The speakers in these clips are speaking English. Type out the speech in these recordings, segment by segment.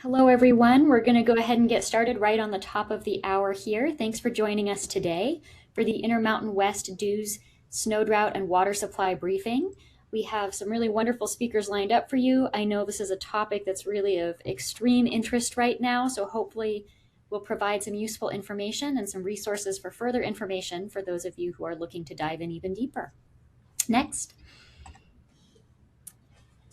Hello, everyone. We're going to go ahead and get started right on the top of the hour here. Thanks for joining us today for the Intermountain West Dews Snow Drought and Water Supply Briefing. We have some really wonderful speakers lined up for you. I know this is a topic that's really of extreme interest right now, so hopefully we'll provide some useful information and some resources for further information for those of you who are looking to dive in even deeper. Next.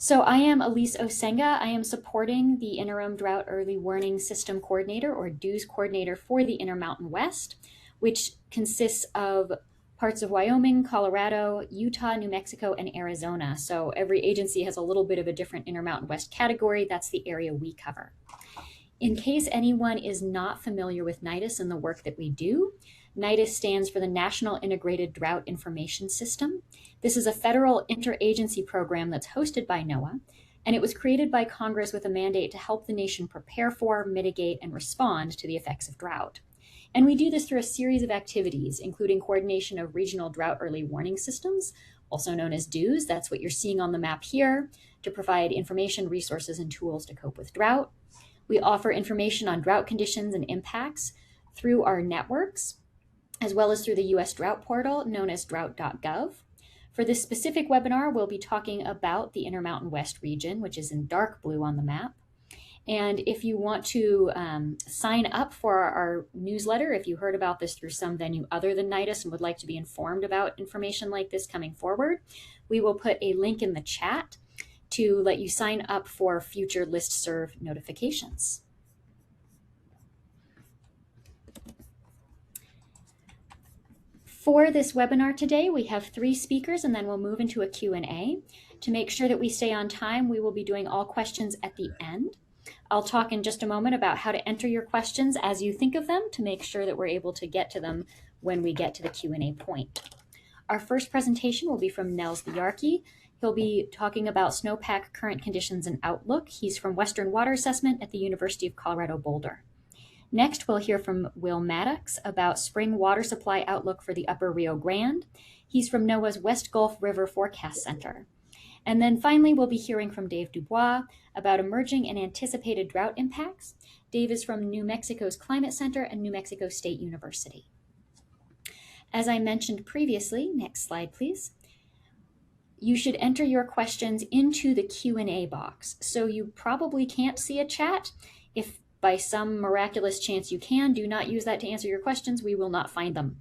So I am Elise Osenga. I am supporting the Interim Drought Early Warning System Coordinator, or DEWS Coordinator, for the Intermountain West, which consists of parts of Wyoming, Colorado, Utah, New Mexico, and Arizona. So every agency has a little bit of a different Intermountain West category. That's the area we cover. In case anyone is not familiar with NIDIS and the work that we do, NIDIS stands for the National Integrated Drought Information System. This is a federal interagency program that's hosted by NOAA, and it was created by Congress with a mandate to help the nation prepare for, mitigate, and respond to the effects of drought. And we do this through a series of activities, including coordination of regional drought early warning systems, also known as DEWS. That's what you're seeing on the map here, to provide information, resources, and tools to cope with drought. We offer information on drought conditions and impacts through our networks, as well as through the U.S. Drought Portal, known as drought.gov. For this specific webinar, we'll be talking about the Intermountain West region, which is in dark blue on the map. And if you want to sign up for our newsletter, if you heard about this through some venue other than NIDIS and would like to be informed about information like this coming forward, we will put a link in the chat to let you sign up for future listserv notifications. For this webinar today, we have 3 speakers, and then we'll move into a Q&A. To make sure that we stay on time, we will be doing all questions at the end. I'll talk in just a moment about how to enter your questions as you think of them to make sure that we're able to get to them when we get to the Q&A point. Our first presentation will be from Nels Bjarke. He'll be talking about snowpack current conditions and outlook. He's from Western Water Assessment at the University of Colorado Boulder. Next, we'll hear from Will Maddox about spring water supply outlook for the Upper Rio Grande. He's from NOAA's West Gulf River Forecast Center. And then finally, we'll be hearing from Dave Dubois about emerging and anticipated drought impacts. Dave is from New Mexico's Climate Center and New Mexico State University. As I mentioned previously, next slide, please. You should enter your questions into the Q&A box. So you probably can't see a chat. If by some miraculous chance you can, do not use that to answer your questions. We will not find them.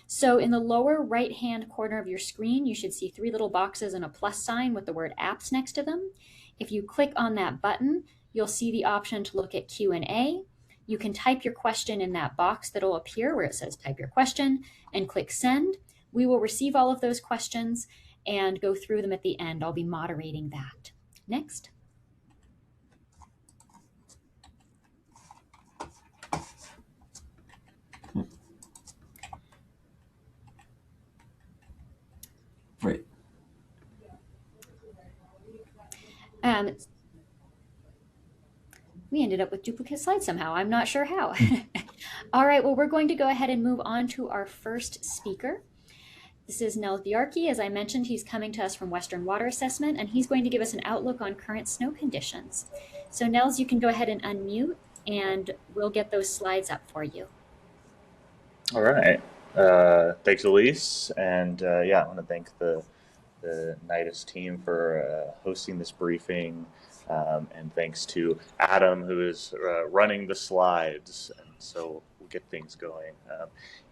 So in the lower right-hand corner of your screen, you should see 3 little boxes and a plus sign with the word apps next to them. If you click on that button, you'll see the option to look at Q&A. You can type your question in that box that'll appear where it says type your question and click send. We will receive all of those questions and go through them at the end. I'll be moderating that. Next. Right. We ended up with duplicate slides somehow. I'm not sure how. All right, well, we're going to go ahead and move on to our first speaker. This is Nels Bjarke. As I mentioned, he's coming to us from Western Water Assessment, and he's going to give us an outlook on current snow conditions. So Nels, you can go ahead and unmute, and we'll get those slides up for you. All right. Thanks, Elise. And yeah, I want to thank the NIDIS team for hosting this briefing. And thanks to Adam, who is running the slides. And so we'll get things going.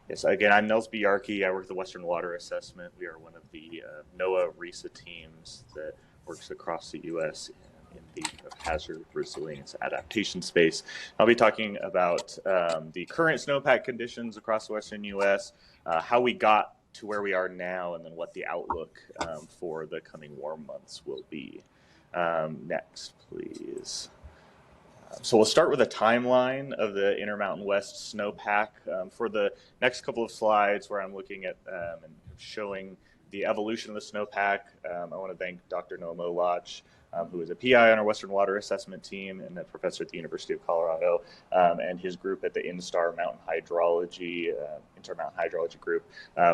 Yes, again, I'm Nels Bjarke. I work at the Western Water Assessment. We are one of the NOAA RESA teams that works across the U.S. in the hazard resilience adaptation space. I'll be talking about the current snowpack conditions across the western U.S., how we got to where we are now, and then what the outlook for the coming warm months will be. Next, please. So we'll start with a timeline of the Intermountain West snowpack for the next couple of slides, where I'm looking at and showing the evolution of the snowpack. I want to thank Dr. Noah Molach, who is a PI on our Western Water Assessment team and a professor at the University of Colorado, and his group at the Intermountain Hydrology, Intermountain Hydrology group,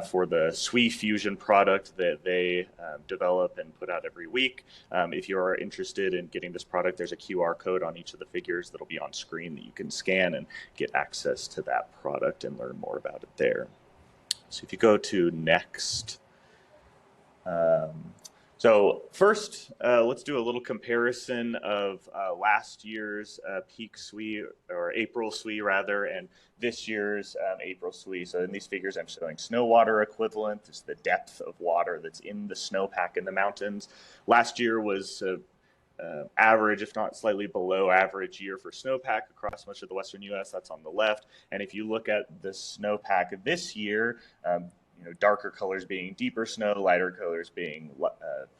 for the SWE Fusion product that they develop and put out every week. If you are interested in getting this product, there's a QR code on each of the figures that'll be on screen that you can scan and get access to that product and learn more about it there. So if you go to next. So first, let's do a little comparison of last year's peak SWE, or April SWE rather, and this year's April SWE. So in these figures, I'm showing snow water equivalent. This is the depth of water that's in the snowpack in the mountains. Last year was average, if not slightly below average year for snowpack across much of the western U.S. That's on the left. And if you look at the snowpack this year, darker colors being deeper snow, lighter colors being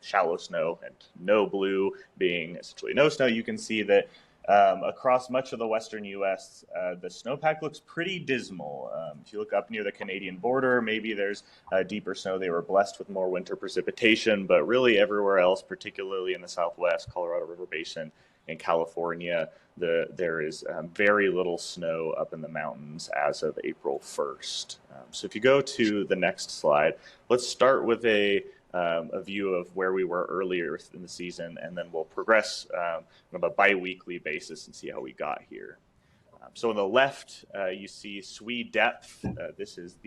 shallow snow, and no blue being essentially no snow, you can see that across much of the western U.S., the snowpack looks pretty dismal. If you look up near the Canadian border, maybe there's deeper snow. They were blessed with more winter precipitation, but really everywhere else, particularly in the Southwest, Colorado River Basin, in California, there is very little snow up in the mountains as of April 1st. So if you go to the next slide, let's start with a view of where we were earlier in the season, and then we'll progress on a bi-weekly basis and see how we got here. So on the left, you see SWE depth. This is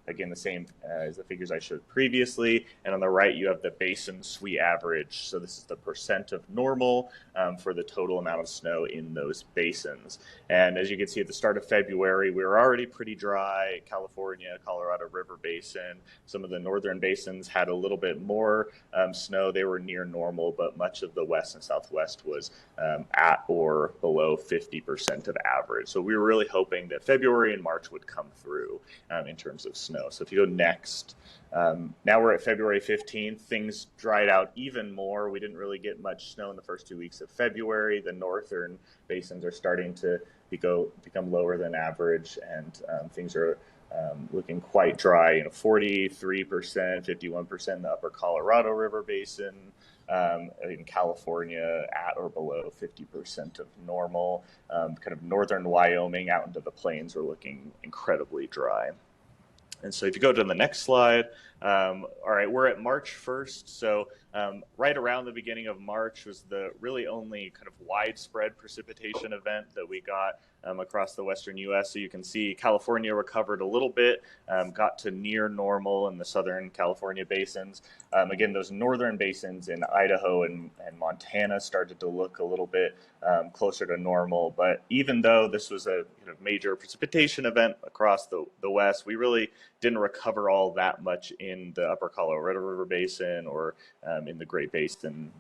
again the same as the figures I showed previously. And on the right, you have the basin SWE average. So this is the percent of normal for the total amount of snow in those basins. And as you can see at the start of February, we were already pretty dry. California, Colorado River Basin, some of the northern basins had a little bit more snow. They were near normal, but much of the west and southwest was at or below 50% of average. So we were really hoping that February and March would come through in terms of snow. So if you go next, now we're at February 15th. Things dried out even more. We didn't really get much snow in the first 2 weeks of February. The northern basins are starting to become lower than average, and things are looking quite dry. 43%, 51% in the upper Colorado River Basin. In California, at or below 50% of normal. Kind of northern Wyoming out into the plains are looking incredibly dry. And so if you go to the next slide, all right, we're at March 1st. So right around the beginning of March was the really only kind of widespread precipitation event that we got across the western U.S. So you can see California recovered a little bit, got to near normal in the southern California basins. Again, those northern basins in Idaho and Montana started to look a little bit closer to normal. But even though this was a major precipitation event across the West, we really didn't recover all that much in the upper Colorado River Basin or in the Great Basin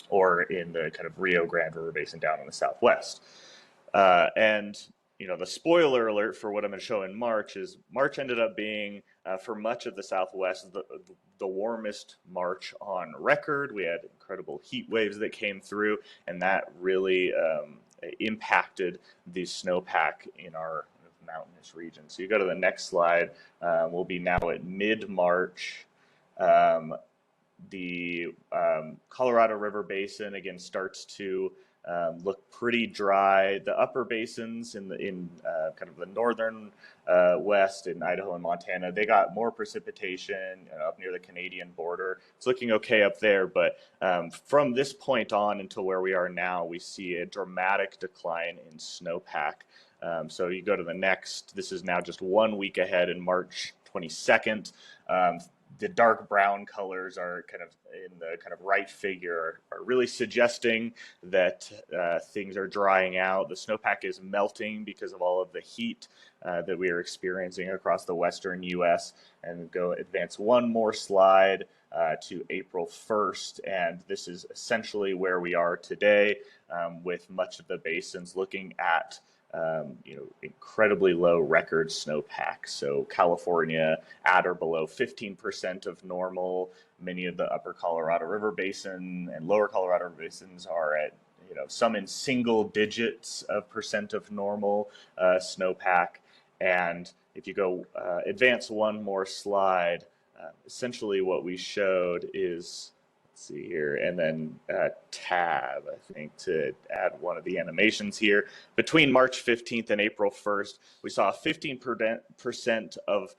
or in the kind of Rio Grande River Basin down in the Southwest. And the spoiler alert for what I'm going to show in March is March ended up being, for much of the Southwest, the warmest March on record. We had incredible heat waves that came through, and that really impacted the snowpack in our mountainous region. So you go to the next slide, we'll be now at mid-March. The Colorado River Basin again starts to look pretty dry. The upper basins in kind of the northern west in Idaho and Montana, they got more precipitation up near the Canadian border. It's looking okay up there, but from this point on until where we are now, we see a dramatic decline in snowpack. So you go to the next, this is now just 1 week ahead in March 22nd. The dark brown colors are kind of in the kind of right figure are really suggesting that things are drying out. The snowpack is melting because of all of the heat that we are experiencing across the western U.S. And go advance one more slide to April 1st. And this is essentially where we are today with much of the basins looking at incredibly low record snowpack. So California at or below 15% of normal. Many of the upper Colorado River Basin and lower Colorado River Basins are at, some in single digits of percent of normal snowpack. And if you go advance one more slide, essentially what we showed is, let's see here, and then tab, I think, to add one of the animations here. Between March 15th and April 1st, we saw a 15% of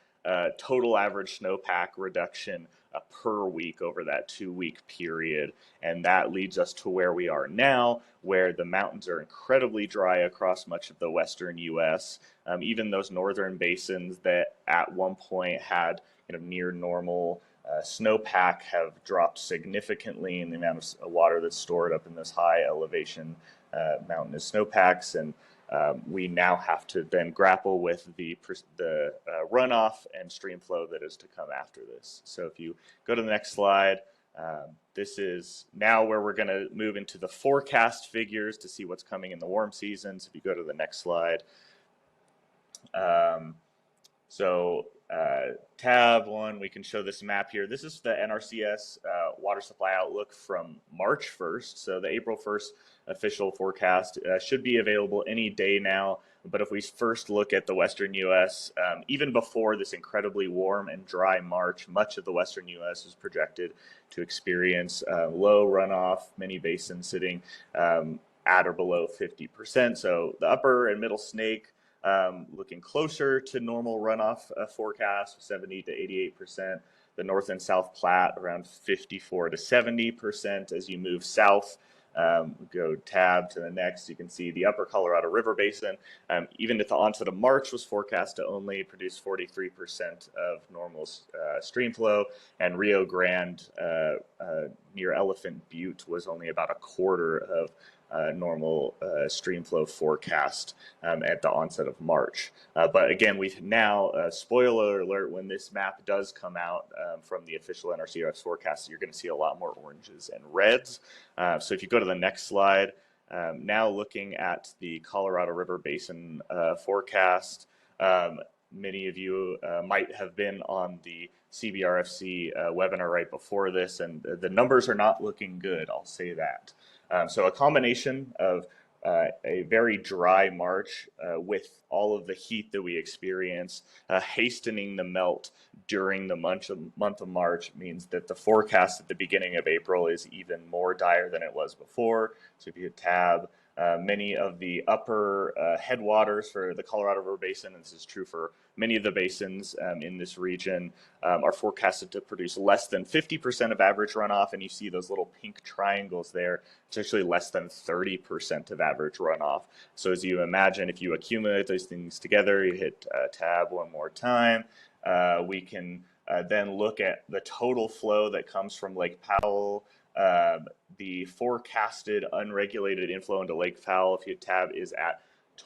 total average snowpack reduction per week over that 2 week period. And that leads us to where we are now, where the mountains are incredibly dry across much of the western US. Even those northern basins that at one point had near normal snowpack have dropped significantly in the amount of water that's stored up in those high elevation mountainous snowpacks. And we now have to then grapple with the runoff and stream flow that is to come after this. So if you go to the next slide, this is now where we're going to move into the forecast figures to see what's coming in the warm seasons. If you go to the next slide. Tab 1, we can show this map here. This is the NRCS water supply outlook from March 1st. So the April 1st official forecast should be available any day now. But if we first look at the western U.S., even before this incredibly warm and dry March, much of the western U.S. is projected to experience low runoff, many basins sitting at or below 50%. So the upper and middle Snake looking closer to normal runoff forecast, 70 to 88%. The North and South Platte around 54 to 70%. As you move south, go tab to the next, you can see the upper Colorado River Basin, even at the onset of March, was forecast to only produce 43% of normal stream flow, and Rio Grande near Elephant Butte was only about a quarter of normal stream flow forecast at the onset of March. But again, we've now, spoiler alert, when this map does come out from the official NRCS forecast, you're going to see a lot more oranges and reds. So if you go to the next slide, now looking at the Colorado River Basin forecast, many of you might have been on the CBRFC webinar right before this, and the numbers are not looking good, I'll say that. So a combination of a very dry March with all of the heat that we experience, hastening the melt during the month of March means that the forecast at the beginning of April is even more dire than it was before. So if you hit tab, many of the upper headwaters for the Colorado River Basin, and this is true for many of the basins in this region, are forecasted to produce less than 50% of average runoff, and you see those little pink triangles there. It's actually less than 30% of average runoff. So as you imagine, if you accumulate those things together, you hit tab one more time, we can then look at the total flow that comes from Lake Powell. The forecasted unregulated inflow into Lake Powell, if you tab, is at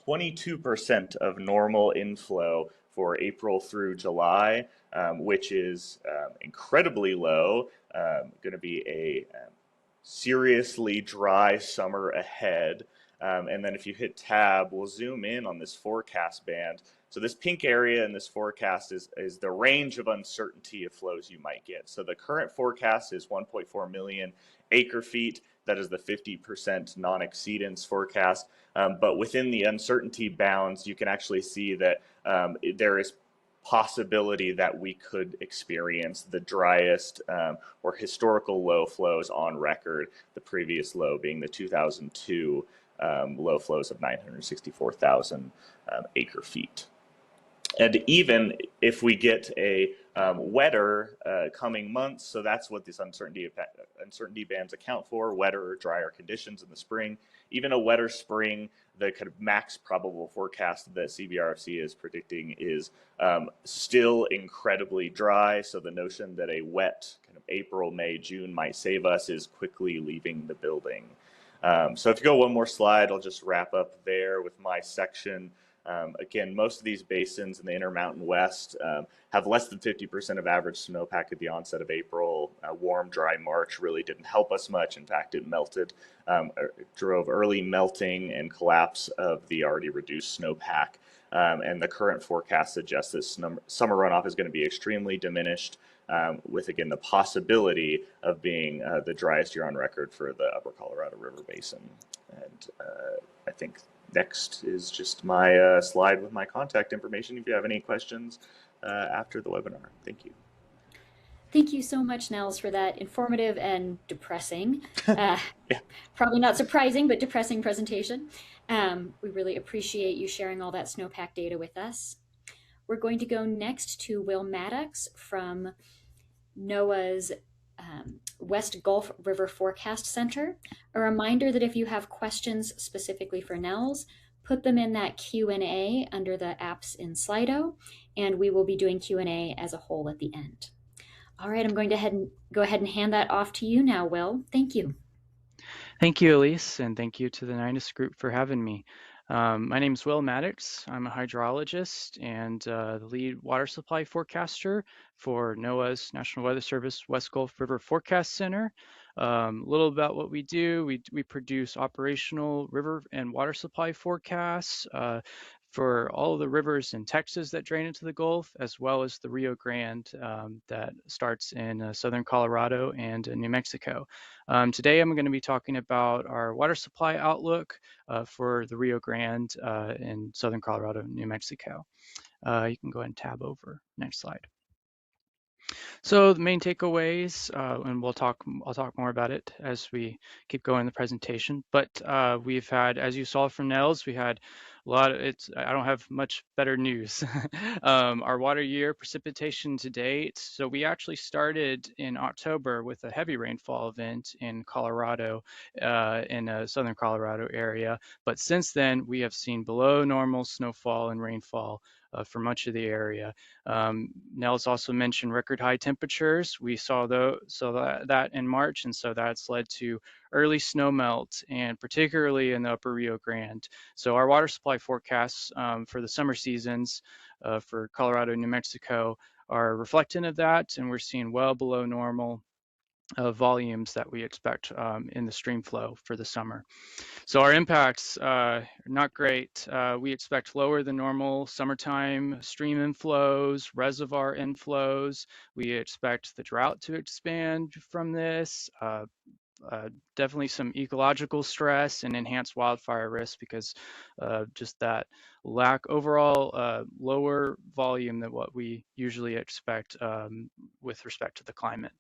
22% of normal inflow for April through July, which is incredibly low. Going to be a seriously dry summer ahead. And then if you hit tab, we'll zoom in on this forecast band. So this pink area in this forecast is the range of uncertainty of flows you might get. So the current forecast is 1.4 million acre feet. That is the 50% non-exceedance forecast. But within the uncertainty bounds, you can actually see that there is possibility that we could experience the driest or historical low flows on record, the previous low being the 2002 low flows of 964,000 acre feet. And even if we get a wetter coming months, so that's what this uncertainty bands account for, wetter or drier conditions in the spring. Even a wetter spring, the kind of max probable forecast that CBRFC is predicting is still incredibly dry. So the notion that a wet kind of April, May, June might save us is quickly leaving the building. So if you go one more slide, I'll just wrap up there with my section. Again, most of these basins in the Intermountain West have less than 50% of average snowpack at the onset of April. Warm, dry March really didn't help us much. In fact, it drove early melting and collapse of the already reduced snowpack. And the current forecast suggests that summer runoff is going to be extremely diminished, with, again, the possibility of being the driest year on record for the upper Colorado River Basin. And I think next is just my slide with my contact information if you have any questions after the webinar. Thank you. Thank you so much, Nels, for that informative and depressing, uh, Yeah. probably not surprising, but depressing presentation. We really appreciate you sharing all that snowpack data with us. We're going to go next to Will Maddox from NOAA's West Gulf River Forecast Center. A reminder that if you have questions specifically for Nels, put them in that Q&A under the apps in Slido, and we will be doing Q&A as a whole at the end. All right, I'm going to go ahead and hand that off to you now, Will. Thank you. Thank you, Elise, and thank you to the NIDIS group for having me. My name is Will Maddox. I'm a hydrologist and the lead water supply forecaster for NOAA's National Weather Service West Gulf River Forecast Center. A little about what we do. We produce operational river and water supply forecasts for all of the rivers in Texas that drain into the Gulf, as well as the Rio Grande that starts in southern Colorado and New Mexico. Today, I'm going to be talking about our water supply outlook for the Rio Grande in southern Colorado and New Mexico. You can go ahead and tab over. Next slide. So the main takeaways, and I'll talk more about it as we keep going in the presentation. But we've had, as you saw from Nels, we had a lot of I don't have much better news. Our water year precipitation to date. So we actually started in October with a heavy rainfall event in Colorado, in a southern Colorado area. But since then, we have seen below normal snowfall and rainfall for much of the area. Nels also mentioned record high temperatures. We saw that in March, and so that's led to early snow melt, and particularly in the upper Rio Grande. So our water supply forecasts for the summer seasons for Colorado and New Mexico are reflecting of that, and we're seeing well below normal volumes that we expect in the stream flow for the summer. So our impacts not great. We expect lower than normal summertime stream inflows, reservoir inflows. We expect the drought to expand from this. Definitely some ecological stress and enhanced wildfire risk because just that overall lower volume than what we usually expect with respect to the climate,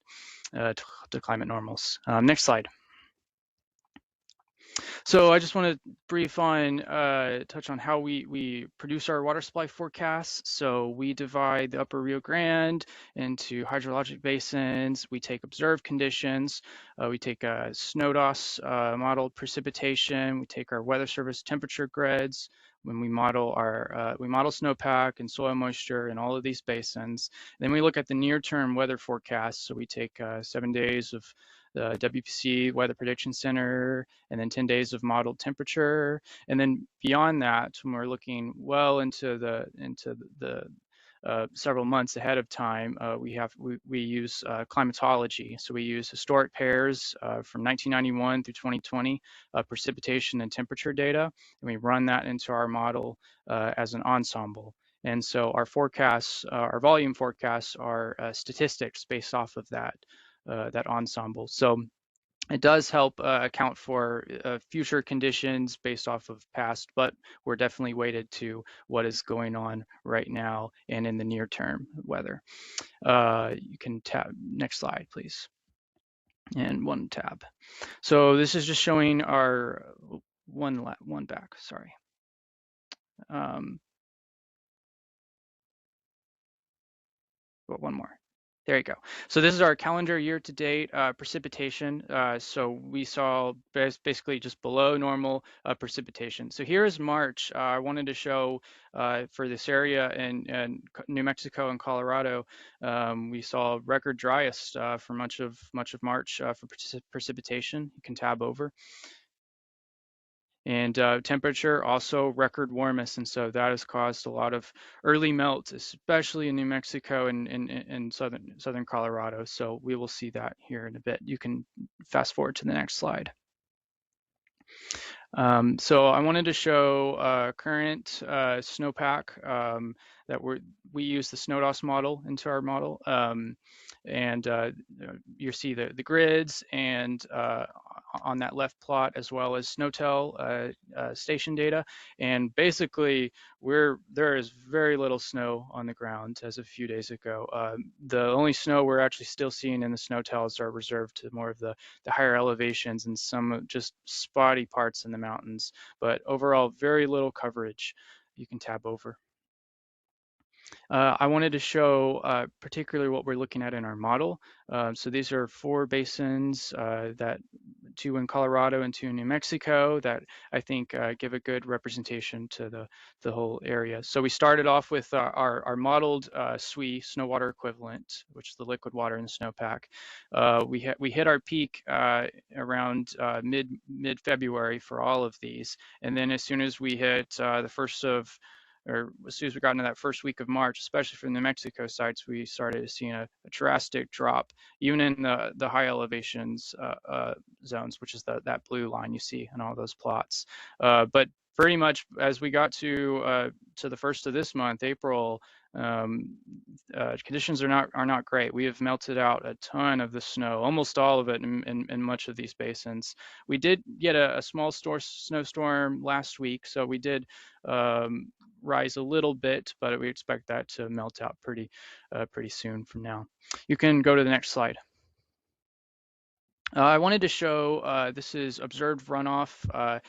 to climate normals. Next slide. So I just want to touch on how we produce our water supply forecasts. So we divide the upper Rio Grande into hydrologic basins. We take observed conditions. We take a SNODOS modeled precipitation. We take our weather service temperature grids. When we model snowpack and soil moisture in all of these basins. Then we look at the near-term weather forecast. So we take 7 days of the WPC Weather Prediction Center, and then 10 days of modeled temperature. And then beyond that, when we're looking well into the several months ahead of time, we use climatology. So we use historic pairs from 1991 through 2020 precipitation and temperature data, and we run that into our model as an ensemble. And so our forecasts, our volume forecasts, are statistics based off of that ensemble. So it does help account for future conditions based off of past, but we're definitely weighted to what is going on right now and in the near term weather. You can tab, next slide, please. And one tab. So this is just showing our one back, sorry. One more. There you go. So this is our calendar year-to-date precipitation. So we saw basically just below normal precipitation. So here is March. I wanted to show for this area in New Mexico and Colorado, we saw record driest for much of March for precipitation. You can tab over. And temperature also record warmest, and so that has caused a lot of early melt, especially in New Mexico and southern Colorado. So we will see that here in a bit. You can fast forward to the next slide. So I wanted to show current snowpack that we use the SNODOS model into our model. and you see the grids and on that left plot, as well as SNOTEL station data. And basically, there is very little snow on the ground as of a few days ago. The only snow we're actually still seeing in the SNOTELs are reserved to more of the higher elevations and some just spotty parts in the mountains. But overall, very little coverage. You can tab over. I wanted to show particularly what we're looking at in our model. So these are 4 basins, that 2 in Colorado and 2 in New Mexico, that I think give a good representation to the whole area. So we started off with our modeled SWE, snow water equivalent, which is the liquid water in the snowpack. We hit our peak around mid-February for all of these, and then as soon as we hit the first of or as soon as we got into that first week of March, especially for the New Mexico sites, we started seeing a drastic drop, even in the high elevations zones, which is that blue line you see in all those plots. But pretty much as we got to the first of this month, April, conditions are not great. We have melted out a ton of the snow, almost all of it in much of these basins. We did get a small snowstorm last week, so we did rise a little bit, but we expect that to melt out pretty soon from now. You can go to the next slide. I wanted to show this is observed runoff,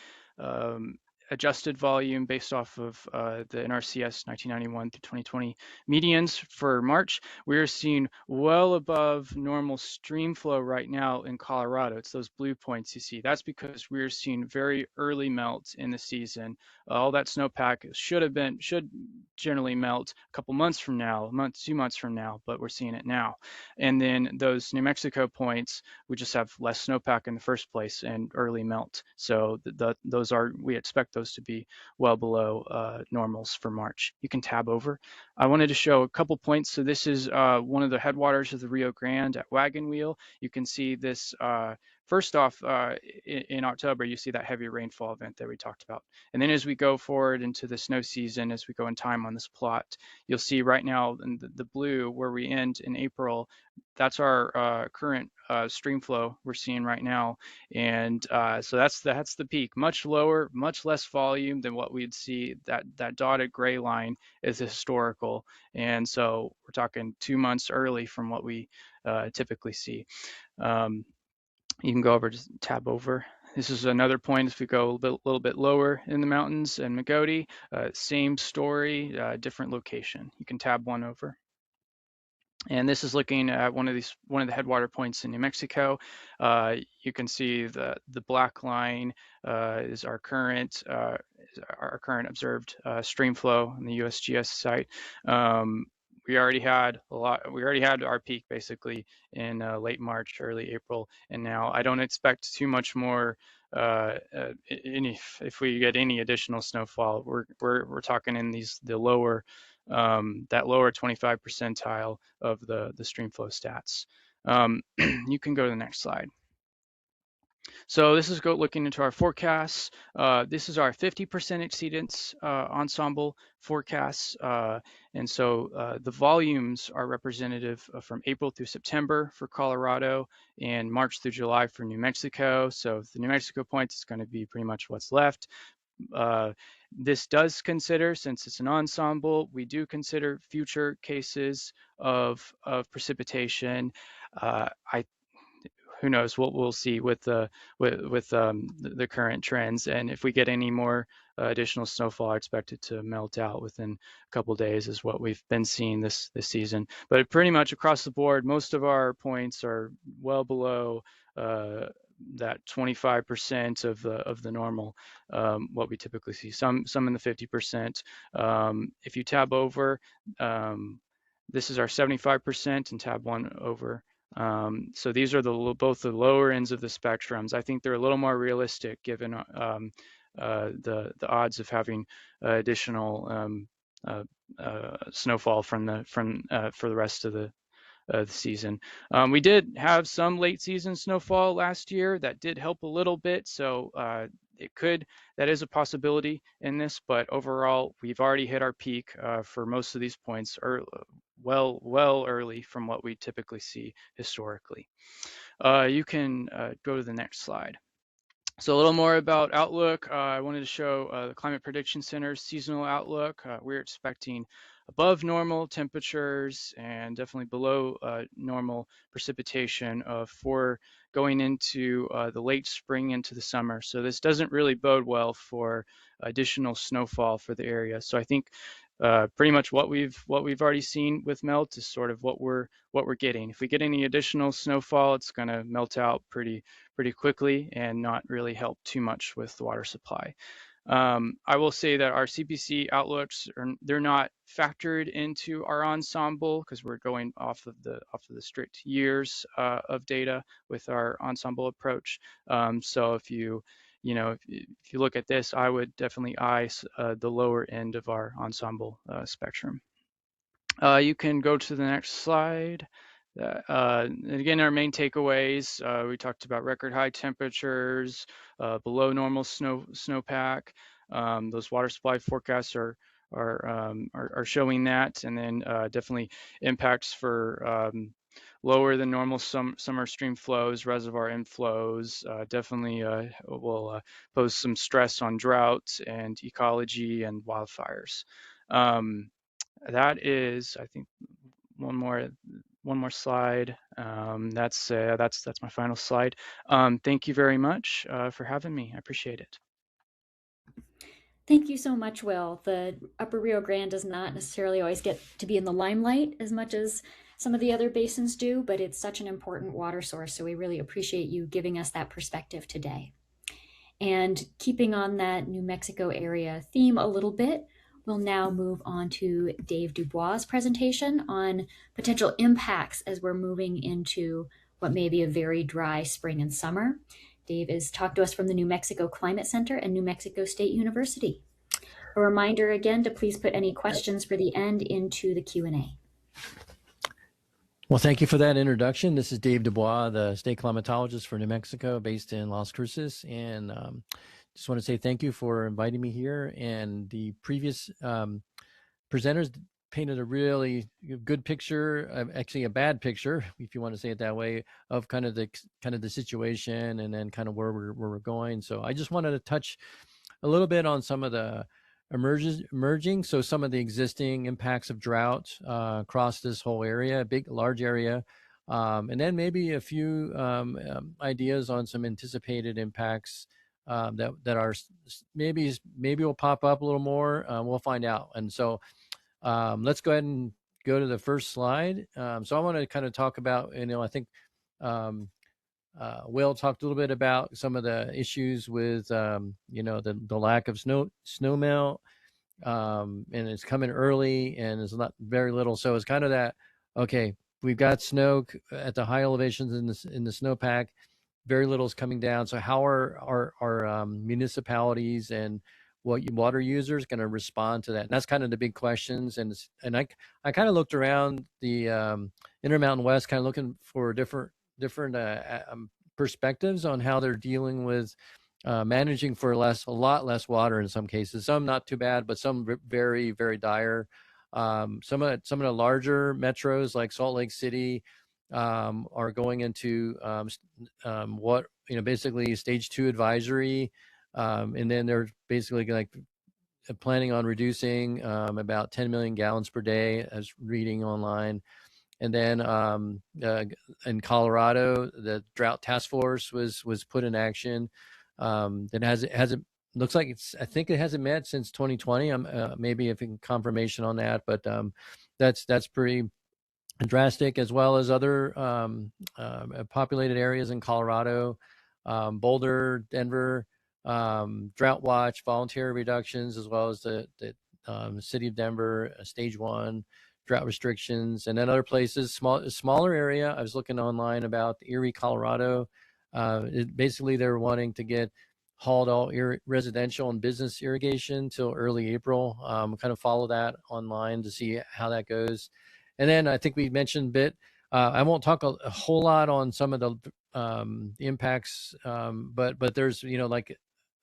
adjusted volume based off of the NRCS 1991 through 2020 medians for March. We are seeing well above normal stream flow right now in Colorado. It's those blue points you see. That's because we're seeing very early melt in the season. All that snowpack should generally melt a couple months from now, a month, 2 months from now, but we're seeing it now. And then those New Mexico points, we just have less snowpack in the first place and early melt. So we expect those to be well below normals for March. You can tab over. I wanted to show a couple points. So this is one of the headwaters of the Rio Grande at Wagon Wheel. You can see this first off, in October, you see that heavy rainfall event that we talked about. And then as we go forward into the snow season, as we go in time on this plot, you'll see right now in the blue where we end in April, that's our current stream flow we're seeing right now. And so that's the peak, much lower, much less volume than what we'd see. That dotted gray line is historical. And so we're talking 2 months early from what we typically see. You can go over, just tab over. This is another point as we go a little bit lower in the mountains and Magoti, same story, different location. You can tab one over. And this is looking at one of the headwater points in New Mexico. You can see the black line is our current observed stream flow in the USGS site. We already had our peak basically in late March, early April, and now I don't expect too much more. If we get any additional snowfall, we're talking in the lower, that lower 25 percentile of the stream flow stats. You can go to the next slide. So this is looking into our forecasts. This is our 50% exceedance ensemble forecasts. And so the volumes are representative from April through September for Colorado and March through July for New Mexico. So the New Mexico points is going to be pretty much what's left. This does consider, since it's an ensemble, we do consider future cases of precipitation. Who knows what we'll see with the current trends, and if we get any more additional snowfall, I expect it to melt out within a couple days, is what we've been seeing this season. But pretty much across the board, most of our points are well below that 25% of the normal, what we typically see. Some in the 50%. If you tab over, this is our 75%, and tab one over. So these are both the lower ends of the spectrums. I think they're a little more realistic given the odds of having additional snowfall for the rest of the season. We did have some late season snowfall last year that did help a little bit, so that is a possibility in this, but overall we've already hit our peak for most of these points well early from what we typically see historically. You can go to the next slide. So a little more about outlook. I wanted to show the Climate Prediction Center's seasonal outlook. We're expecting above normal temperatures and definitely below normal precipitation for going into the late spring into the summer. So this doesn't really bode well for additional snowfall for the area. So I think pretty much what we've already seen with melt is sort of what we're getting. If we get any additional snowfall, it's going to melt out pretty quickly and not really help too much with the water supply. I will say that our CPC outlooks they're not factored into our ensemble because we're going off of the strict years of data with our ensemble approach. So if you look at this, I would definitely eye the lower end of our ensemble spectrum. You can go to the next slide. And again, our main takeaways, we talked about record high temperatures, below normal snowpack. Those water supply forecasts are showing that, and then definitely impacts for lower than normal summer stream flows, reservoir inflows. Definitely will pose some stress on drought and ecology and wildfires. That is, I think, one more slide. That's my final slide. Thank you very much for having me. I appreciate it. Thank you so much, Will. The Upper Rio Grande does not necessarily always get to be in the limelight as much as some of the other basins do, but it's such an important water source. So we really appreciate you giving us that perspective today. And keeping on that New Mexico area theme a little bit, we'll now move on to Dave Dubois' presentation on potential impacts as we're moving into what may be a very dry spring and summer. Dave is talked to us from the New Mexico Climate Center and New Mexico State University. A reminder again to please put any questions for the end into the Q&A. Well, thank you for that introduction. This is Dave Dubois, the state climatologist for New Mexico, based in Las Cruces. And just want to say thank you for inviting me here. And the previous presenters painted a really good picture, actually a bad picture, if you want to say it that way, of kind of the situation and then kind of where we're going. So I just wanted to touch a little bit on some of the emerging, so some of the existing impacts of drought across this whole area, large area, and then maybe a few ideas on some anticipated impacts that are maybe will pop up a little more. We'll find out. And so let's go ahead and go to the first slide. So I want to kind of talk about, I think Will talked a little bit about some of the issues with, the lack of snow melt, and it's coming early and it's not very little. So it's kind of that, okay, we've got snow at the high elevations in the snowpack, very little is coming down. So how are our municipalities and water users going to respond to that? And that's kind of the big questions. And I kind of looked around the Intermountain West, kind of looking for different perspectives on how they're dealing with managing for a lot less water in some cases. Some not too bad, but some very, very dire. Some of the larger metros like Salt Lake City are going into basically stage 2 advisory, and then they're basically like planning on reducing about 10 million gallons per day, as reading online. And then in Colorado, the Drought Task Force was put in action. It hasn't looks like I think it hasn't met since 2020. Maybe if confirmation on that, but that's pretty drastic, as well as other populated areas in Colorado, Boulder, Denver, drought watch, voluntary reductions, as well as the city of Denver, stage 1 drought restrictions. And then other places, smaller area. I was looking online about Erie, Colorado. Basically, they're wanting to get hauled all residential and business irrigation till early April. Kind of follow that online to see how that goes. And then I think we mentioned a bit. I won't talk a whole lot on some of the impacts, but there's like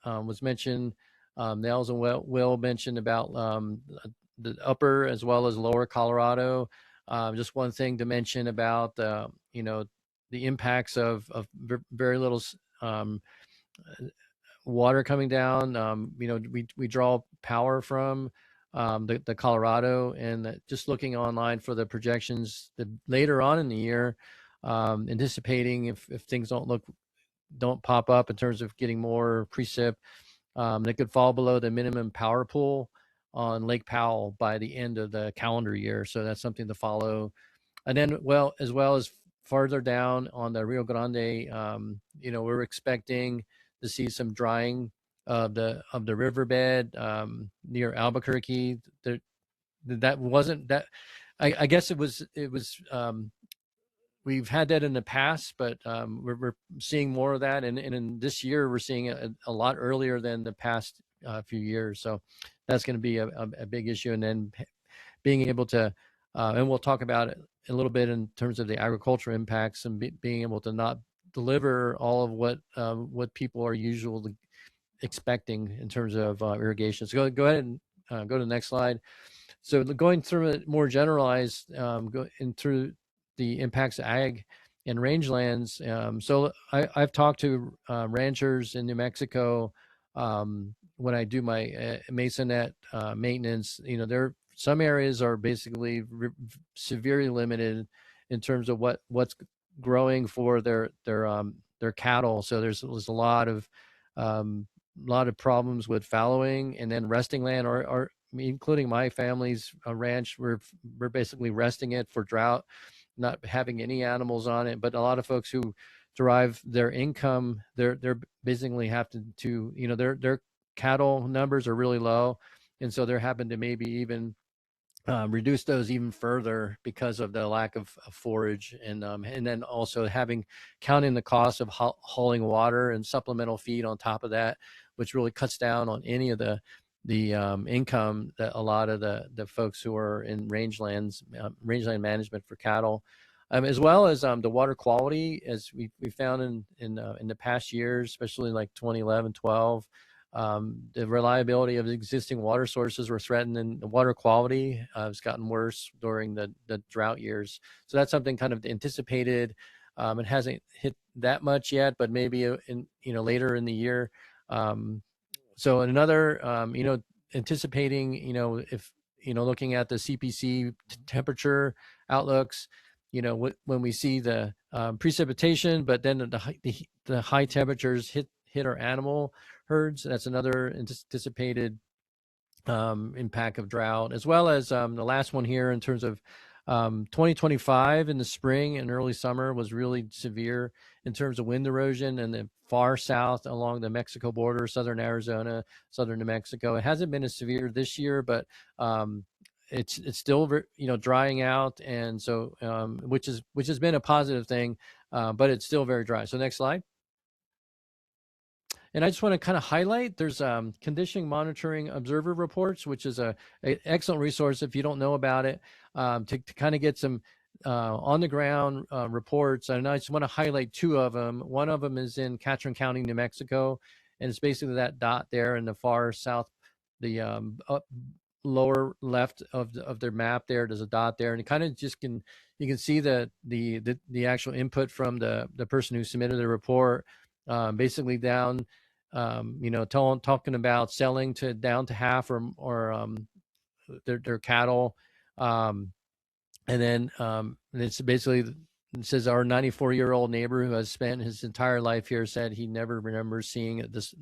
was mentioned. Nels and Will mentioned about the upper as well as lower Colorado. Just one thing to mention about the impacts of very little water coming down. We draw power from the Colorado, and just looking online for the projections that later on in the year, anticipating if things don't pop up in terms of getting more precip, that could fall below the minimum power pool on Lake Powell by the end of the calendar year. So that's something to follow. And then, as well as farther down on the Rio Grande, we're expecting to see some drying of the riverbed near Albuquerque. That wasn't that. I guess it was. We've had that in the past, but we're seeing more of that, and in this year we're seeing it a lot earlier than the past few years. So that's going to be a big issue. And then being able to, and we'll talk about it a little bit in terms of the agricultural impacts, and being able to not deliver all of what people are usually expecting in terms of irrigation. So go ahead and go to the next slide. So going through it more generalized, through the impacts of ag and rangelands. So I've talked to ranchers in New Mexico when I do my Masonet maintenance. Some areas are basically severely limited in terms of what's growing for their cattle. So there's a lot of problems with fallowing, and then resting land, or including my family's ranch. We're basically resting it for drought, not having any animals on it. But a lot of folks who derive their income, they're basically have to their cattle numbers are really low, and so they're having to maybe even reduce those even further because of the lack of forage, and then also counting the cost of hauling water and supplemental feed on top of that, which really cuts down on any of the income that a lot of the folks who are in rangeland management for cattle, as well as the water quality, as we found in the past years, especially like 2011, 12. The reliability of the existing water sources were threatened, and the water quality has gotten worse during the drought years. So that's something kind of anticipated. It hasn't hit that much yet, but maybe later in the year. So another, anticipating, if looking at the CPC temperature outlooks, when we see the precipitation, but then the high temperatures hit our animal herds. That's another anticipated impact of drought, as well as the last one here in terms of 2025 in the spring and early summer was really severe in terms of wind erosion in the far south along the Mexico border, southern Arizona, southern New Mexico. It hasn't been as severe this year, but it's still drying out, and so which has been a positive thing, but it's still very dry. So next slide. And I just want to kind of highlight, there's condition monitoring observer reports, which is an excellent resource if you don't know about it, to kind of get some on the ground reports. And I just want to highlight two of them. One of them is in Catron County, New Mexico, and it's basically that dot there in the far south, the lower left of their map there. There's a dot there, and it kind of just you can see the actual input from the person who submitted the report. Basically down, talking about selling down to half or their cattle. And then it's basically, it says our 94-year-old neighbor who has spent his entire life here said he never remembers seeing it this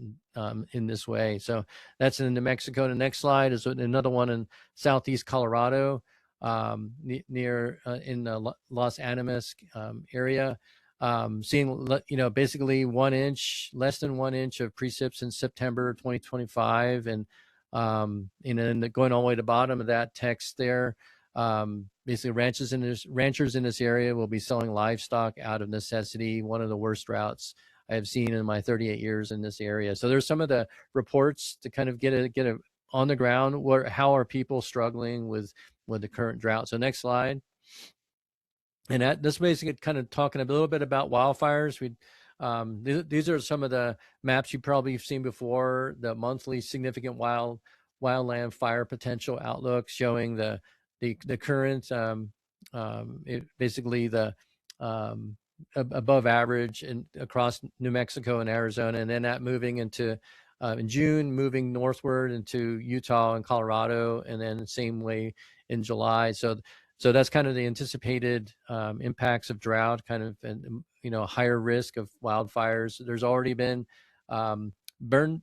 in this way. So that's in New Mexico. The next slide is another one in southeast Colorado, near in the Los Animas area. Seeing basically less than 1 inch of precip in September 2025, and going all the way to the bottom of that text there, basically ranchers in this area will be selling livestock out of necessity. One of the worst droughts I have seen in my 38 years in this area. So there's some of the reports to kind of get a on the ground, how are people struggling with the current drought. So next slide. And this basically kind of talking a little bit about wildfires. These are some of the maps you probably have seen before, the monthly significant wildland fire potential outlook, showing the current basically the above average across New Mexico and Arizona, and then that moving into in June, moving northward into Utah and Colorado, and then the same way in July. So that's kind of the anticipated impacts of drought, kind of, and higher risk of wildfires. There's already been burn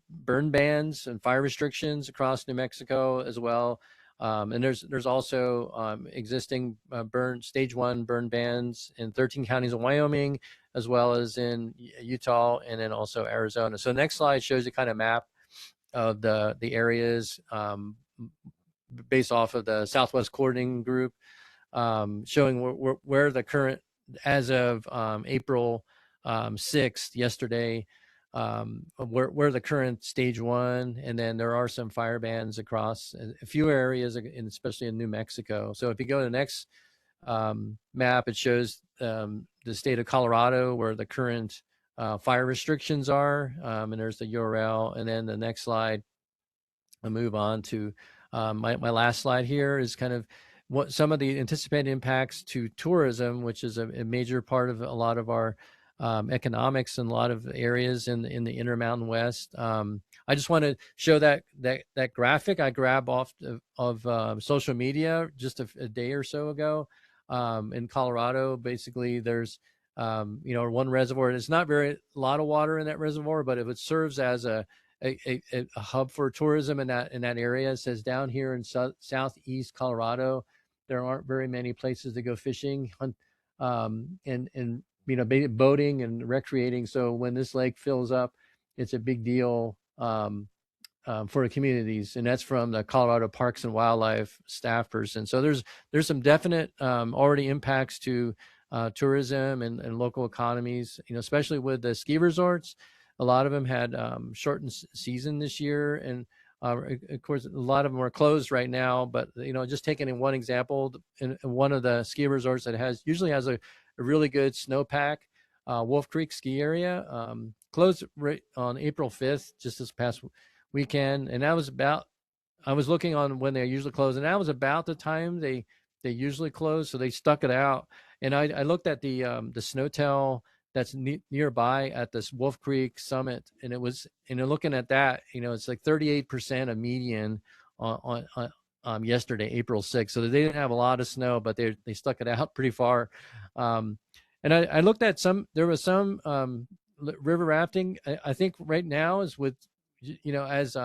bans and fire restrictions across New Mexico as well. And there's also existing stage 1 burn bans in 13 counties in Wyoming, as well as in Utah, and then also Arizona. So the next slide shows you kind of map of the areas based off of the Southwest Coordinating Group, showing where the current, as of April 6th, yesterday, where the current stage 1, and then there are some fire bans across a few areas, especially in New Mexico. So if you go to the next map, it shows the state of Colorado, where the current fire restrictions are, and there's the URL. And then the next slide, I'll move on to my last slide here is kind of what some of the anticipated impacts to tourism, which is a major part of a lot of our economics in a lot of areas in the Intermountain West. I just want to show that graphic I grabbed off of social media just a day or so ago. In Colorado, basically, there's one reservoir. It's not a lot of water in that reservoir, but it serves as a hub for tourism in that area. It says down here in southeast Colorado, there aren't very many places to go fishing, and boating and recreating. So when this lake fills up, it's a big deal for the communities, and that's from the Colorado Parks and Wildlife staff person. So there's some definite already impacts to tourism and local economies, especially with the ski resorts. A lot of them had shortened season this year, and of course, a lot of them are closed right now. But just taking in one example, in one of the ski resorts that usually has a really good snowpack, Wolf Creek ski area, closed right on April 5th, just this past weekend, and that was about. I was looking on when they usually close, and that was about the time they usually close. So they stuck it out, and I looked at the Snowtel that's nearby at this Wolf Creek summit, and it was, looking at that, it's like 38% of median on yesterday, April 6th. So they didn't have a lot of snow, but they stuck it out pretty far. And I looked at there was some river rafting. I think right now is with, as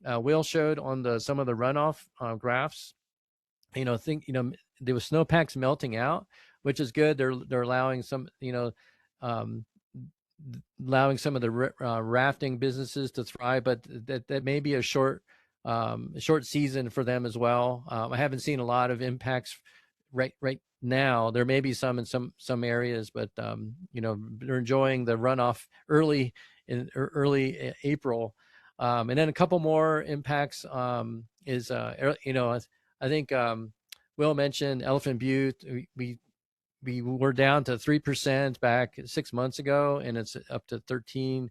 Will showed on some of the runoff graphs, there was snowpacks melting out, which is good. They're allowing some, allowing some of the rafting businesses to thrive, but that may be a short season for them as well. I haven't seen a lot of impacts right now. There may be some in some areas, but they're enjoying the runoff early April. And then a couple more impacts is I think Will mentioned Elephant Butte. We were down to 3% back 6 months ago, and it's up to 13.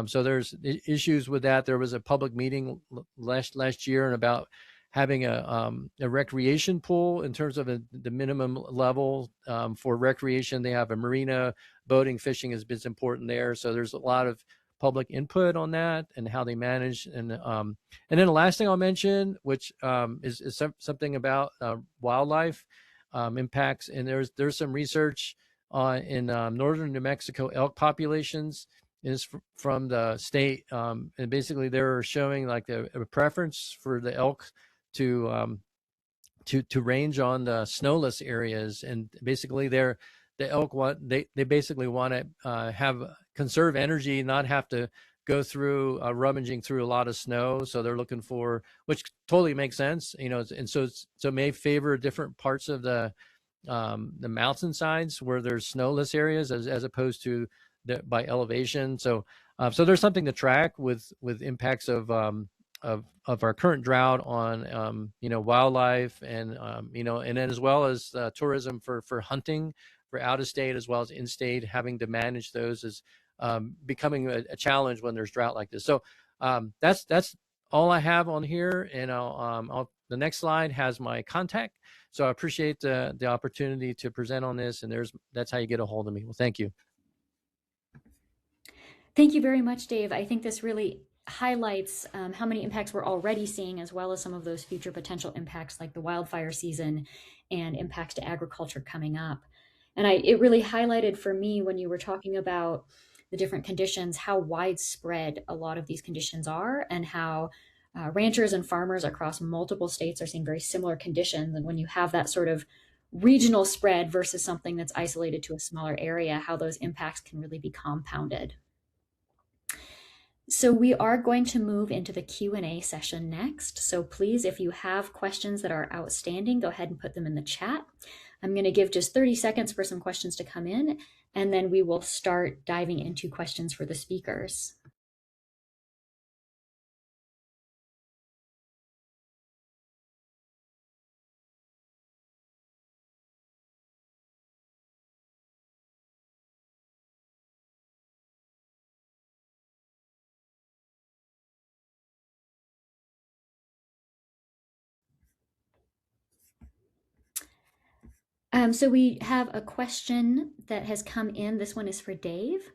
So there's issues with that. There was a public meeting last year and about having a recreation pool in terms of the minimum level for recreation. They have a marina, boating, fishing is important there. So there's a lot of public input on that and how they manage. And then the last thing I'll mention, which is something about wildlife impacts. And there's some research in northern New Mexico elk populations is from the state, and basically they're showing like a preference for the elk to range on the snowless areas, and basically the elk they basically want to conserve energy, not have to go through rummaging through a lot of snow. So they're looking for, which totally makes sense, and so it may favor different parts of the mountainsides where there's snowless areas as opposed to by elevation. So there's something to track with impacts of our current drought on wildlife and and then as well as tourism for hunting, for out of state as well as in state. Having to manage those is becoming a challenge when there's drought like this. So that's all I have on here, and the next slide has my contact. So I appreciate the opportunity to present on this, and that's how you get a hold of me. Well, thank you. Thank you very much, Dave. I think this really highlights how many impacts we're already seeing, as well as some of those future potential impacts like the wildfire season and impacts to agriculture coming up. And it really highlighted for me when you were talking about the different conditions, how widespread a lot of these conditions are, and how ranchers and farmers across multiple states are seeing very similar conditions. And when you have that sort of regional spread versus something that's isolated to a smaller area, how those impacts can really be compounded. So we are going to move into the Q&A session next. So please, if you have questions that are outstanding, go ahead and put them in the chat. I'm going to give just 30 seconds for some questions to come in, and then we will start diving into questions for the speakers. So we have a question that has come in. This one is for Dave,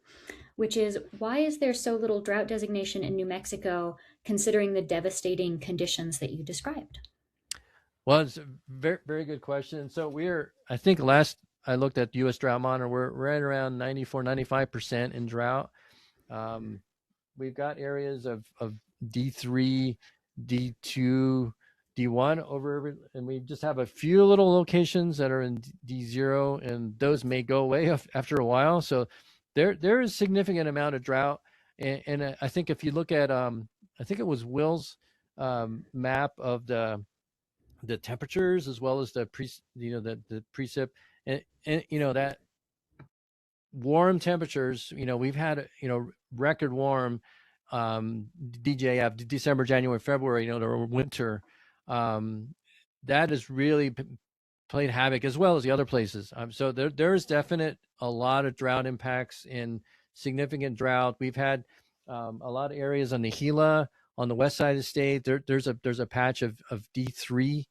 which is, why is there so little drought designation in New Mexico, considering the devastating conditions that you described? Well, it's a very, very good question. So I think last I looked at U.S. Drought Monitor, we're right around 94, 95% in drought. We've got areas of D3, D2, D1 over, and we just have a few little locations that are in D0, and those may go away after a while. So there is significant amount of drought. And I think if you look at, I think it was Will's map of the temperatures as well as the precip, and that warm temperatures, we've had, record warm DJF, December, January, February, the winter, that has really played havoc, as well as the other places. So there's definite a lot of drought impacts in significant drought. We've had a lot of areas on the Gila on the west side of the state. There's a patch of D3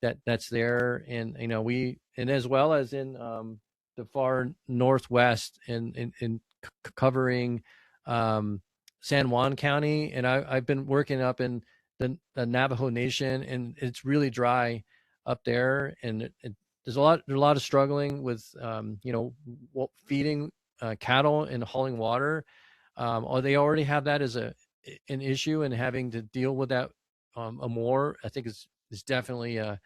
that's there, and and as well as in the far northwest in covering San Juan County, and I've been working up in the Navajo Nation, and it's really dry up there, and there's a lot of struggling with feeding cattle and hauling water. Or they already have that as an issue, and having to deal with that more, I think is definitely a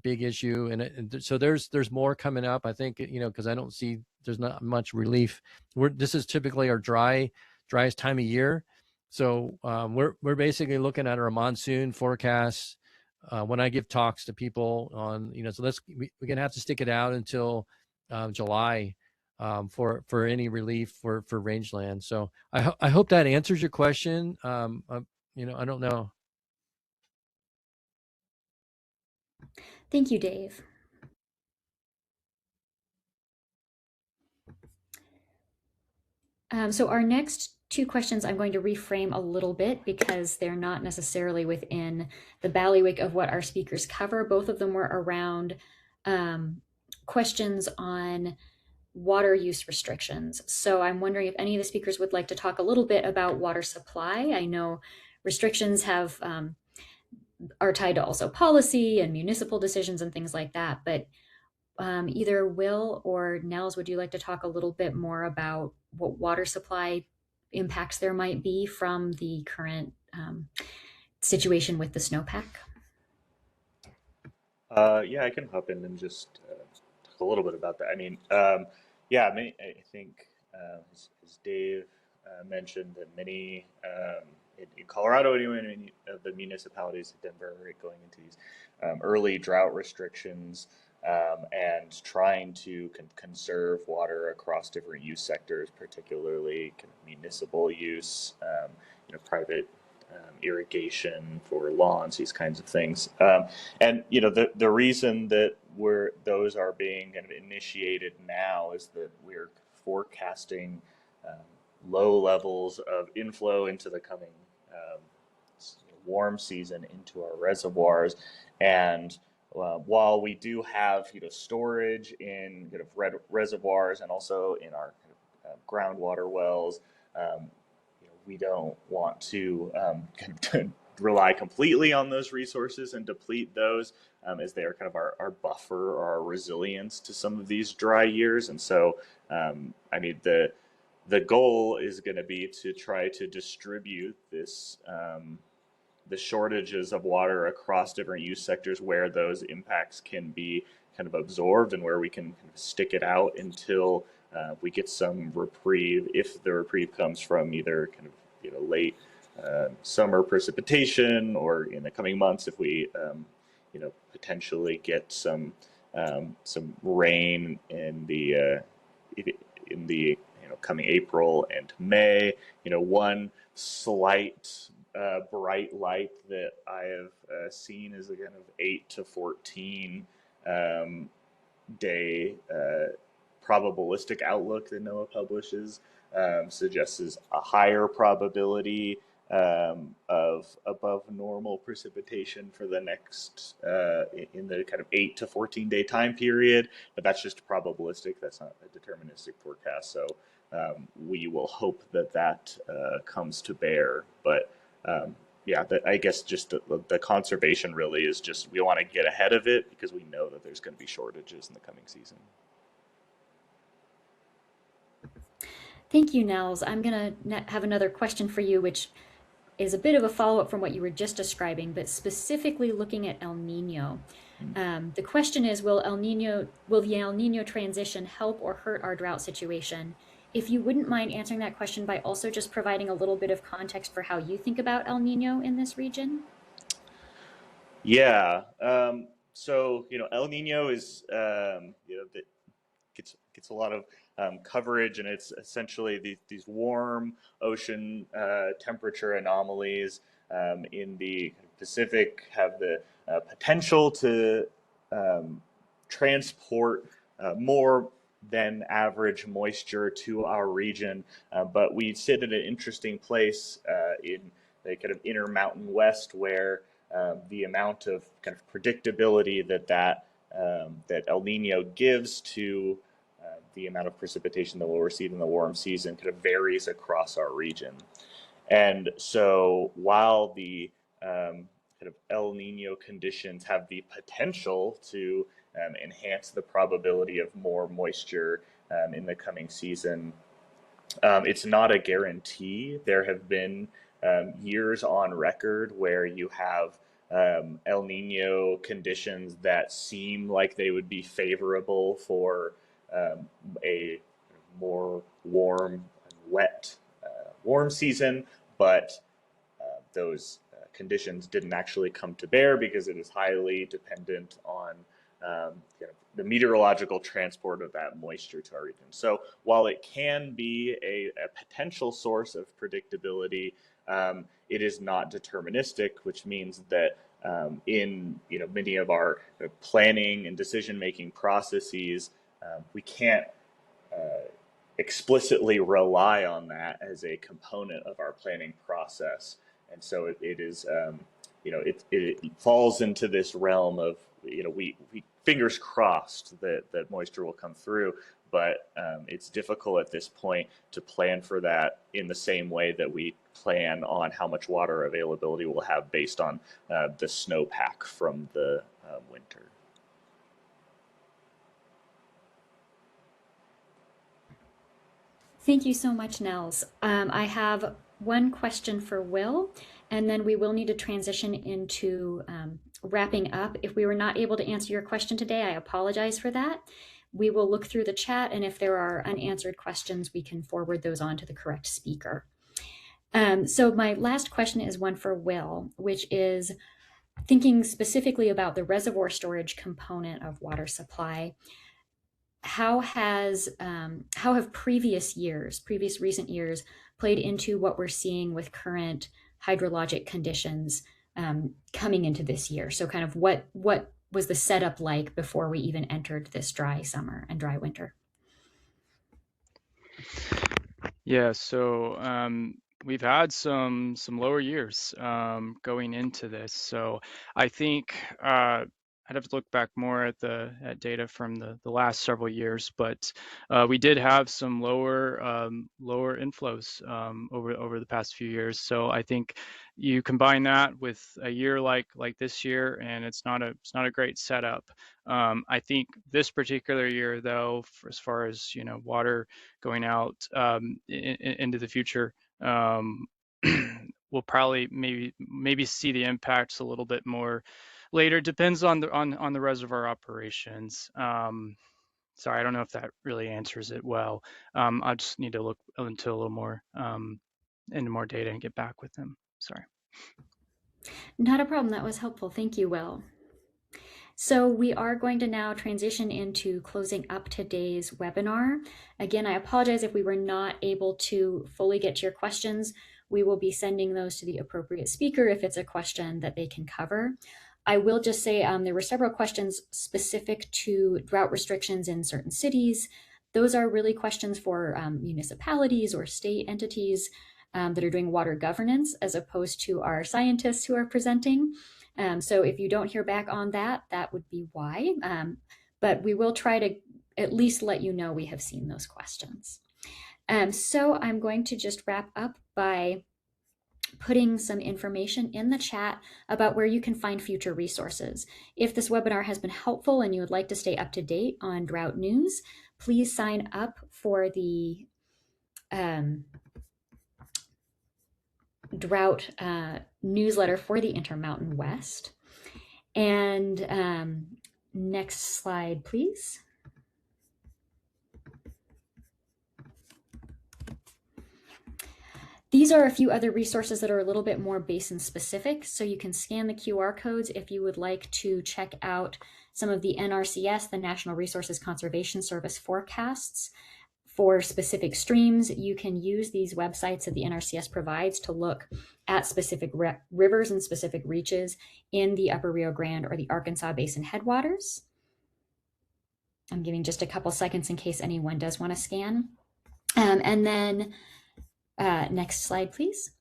big issue, and so there's more coming up. I think because I don't see there's not much relief. This is typically our driest time of year, so we're basically looking at our monsoon forecasts when I give talks to people on so we're gonna have to stick it out until July for any relief for rangeland. So I hope that answers your question. I don't know. Thank you, Dave. So our next two questions I'm going to reframe a little bit because they're not necessarily within the bailiwick of what our speakers cover. Both of them were around questions on water use restrictions. So I'm wondering if any of the speakers would like to talk a little bit about water supply. I know restrictions are tied to also policy and municipal decisions and things like that, but either Will or Nels, would you like to talk a little bit more about what water supply impacts there might be from the current situation with the snowpack? Yeah, I can hop in and just talk a little bit about that. I mean, yeah, I think as Dave mentioned, that many in Colorado, anyway, many of the municipalities of Denver are going into these early drought restrictions and trying to conserve water across different use sectors, particularly kind of municipal use, private irrigation for lawns, these kinds of things. And the reason that those are being kind of initiated now is that we're forecasting low levels of inflow into the coming warm season into our reservoirs, and while we do have storage in reservoirs and also in our groundwater wells, we don't want to rely completely on those resources and deplete those, as they are kind of our buffer or our resilience to some of these dry years. And so, I mean, the goal is going to be to try to distribute the shortages of water across different use sectors where those impacts can be kind of absorbed and where we can kind of stick it out until we get some reprieve, if the reprieve comes from either kind of late summer precipitation, or in the coming months if we potentially get some rain in the coming April and May. One slight bright light that I have seen is a kind of 8 to 14 day probabilistic outlook that NOAA publishes, suggests a higher probability of above normal precipitation for the next in the kind of 8 to 14 day time period. But that's just probabilistic. That's not a deterministic forecast. So we will hope that comes to bear. But yeah, I guess just the conservation really is just we want to get ahead of it because we know that there's going to be shortages in the coming season. Thank you, Nels. I'm going to have another question for you, which is a bit of a follow-up from what you were just describing, but specifically looking at El Nino. The question is, will the El Nino transition help or hurt our drought situation? If you wouldn't mind answering that question by also just providing a little bit of context for how you think about El Nino in this region. Yeah. So El Nino is that gets a lot of coverage, and it's essentially these warm ocean temperature anomalies in the Pacific have the potential to transport more than average moisture to our region, but we sit at an interesting place in the kind of Intermountain West, where the amount of kind of predictability that El Nino gives to the amount of precipitation that we'll receive in the warm season kind of varies across our region. And so while the kind of El Nino conditions have the potential to enhance the probability of more moisture in the coming season, it's not a guarantee. There have been years on record where you have El Nino conditions that seem like they would be favorable for a more warm and wet warm season, but those conditions didn't actually come to bear because it is highly dependent on the meteorological transport of that moisture to our region. So while it can be a potential source of predictability, it is not deterministic, which means that in many of our planning and decision-making processes, we can't explicitly rely on that as a component of our planning process. And so it is, it falls into this realm of, we fingers crossed that moisture will come through, but it's difficult at this point to plan for that in the same way that we plan on how much water availability we'll have based on the snowpack from the winter. Thank you so much, Nels. I have one question for Will, and then we will need to transition into wrapping up. If we were not able to answer your question today, I apologize for that. We will look through the chat, and if there are unanswered questions, we can forward those on to the correct speaker. So my last question is one for Will, which is thinking specifically about the reservoir storage component of water supply. How have previous recent years played into what we're seeing with current hydrologic conditions coming into this year? So kind of what was the setup like before we even entered this dry summer and dry winter? Yeah, so we've had some lower years going into this. So I think I'd have to look back more at data from the last several years, but we did have some lower inflows over the past few years. So I think you combine that with a year like this year, and it's not a great setup. I think this particular year, though, as far as water going out into the future, we'll probably maybe see the impacts a little bit more later. Depends on the reservoir operations. Sorry, I don't know if that really answers it well. I just need to look into a little more into more data and get back with them. Sorry. Not a problem. That was helpful. Thank you, Will. So we are going to now transition into closing up today's webinar. Again, I apologize if we were not able to fully get to your questions. We will be sending those to the appropriate speaker if it's a question that they can cover. I will just say there were several questions specific to drought restrictions in certain cities. Those are really questions for municipalities or state entities that are doing water governance, as opposed to our scientists who are presenting. So if you don't hear back on that, that would be why. But we will try to at least let you know we have seen those questions. So I'm going to just wrap up by putting some information in the chat about where you can find future resources. If this webinar has been helpful and you would like to stay up to date on drought news, please sign up for the drought newsletter for the Intermountain West. And next slide, please. These are a few other resources that are a little bit more basin specific, so you can scan the QR codes if you would like to check out some of the NRCS, the National Resources Conservation Service forecasts. For specific streams, you can use these websites that the NRCS provides to look at specific rivers and specific reaches in the Upper Rio Grande or the Arkansas Basin headwaters. I'm giving just a couple seconds in case anyone does want to scan. And then next slide, please.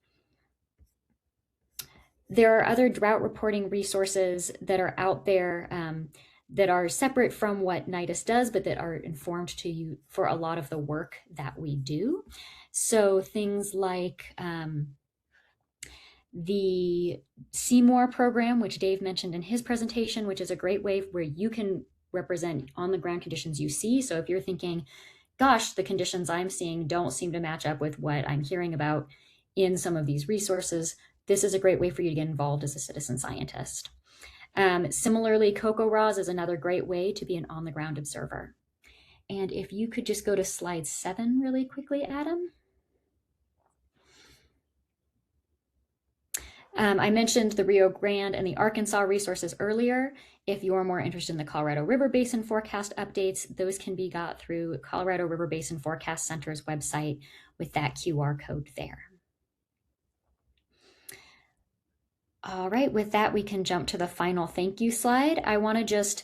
There are other drought reporting resources that are out there that are separate from what NIDIS does, but that are informed to you for a lot of the work that we do. So things like the Seymour program, which Dave mentioned in his presentation, which is a great way where you can represent on the ground conditions you see. So if you're thinking, gosh, the conditions I'm seeing don't seem to match up with what I'm hearing about in some of these resources, this is a great way for you to get involved as a citizen scientist. Similarly, CocoRaws is another great way to be an on-the-ground observer. And if you could just go to slide 7 really quickly, Adam. I mentioned the Rio Grande and the Arkansas resources earlier. If you're more interested in the Colorado River Basin forecast updates, those can be got through Colorado River Basin Forecast Center's website with that QR code there. All right, with that, we can jump to the final thank you slide. I want to just,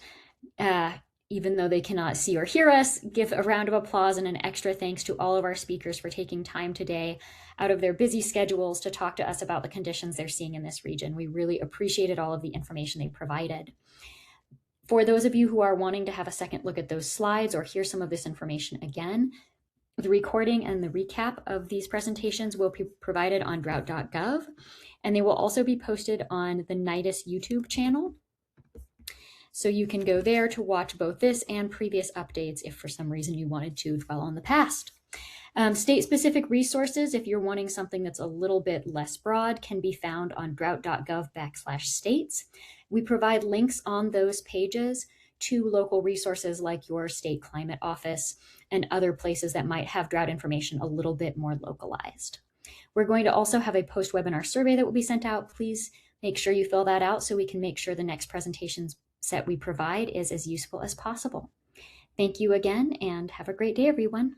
even though they cannot see or hear us, give a round of applause and an extra thanks to all of our speakers for taking time today out of their busy schedules to talk to us about the conditions they're seeing in this region. We really appreciated all of the information they provided. For those of you who are wanting to have a second look at those slides or hear some of this information again, the recording and the recap of these presentations will be provided on drought.gov, and they will also be posted on the NIDIS YouTube channel. So you can go there to watch both this and previous updates if for some reason you wanted to dwell on the past. State-specific resources, if you're wanting something that's a little bit less broad, can be found on drought.gov/states. We provide links on those pages to local resources like your state climate office and other places that might have drought information a little bit more localized. We're going to also have a post-webinar survey that will be sent out. Please make sure you fill that out so we can make sure the next presentations set we provide is as useful as possible. Thank you again and have a great day, everyone.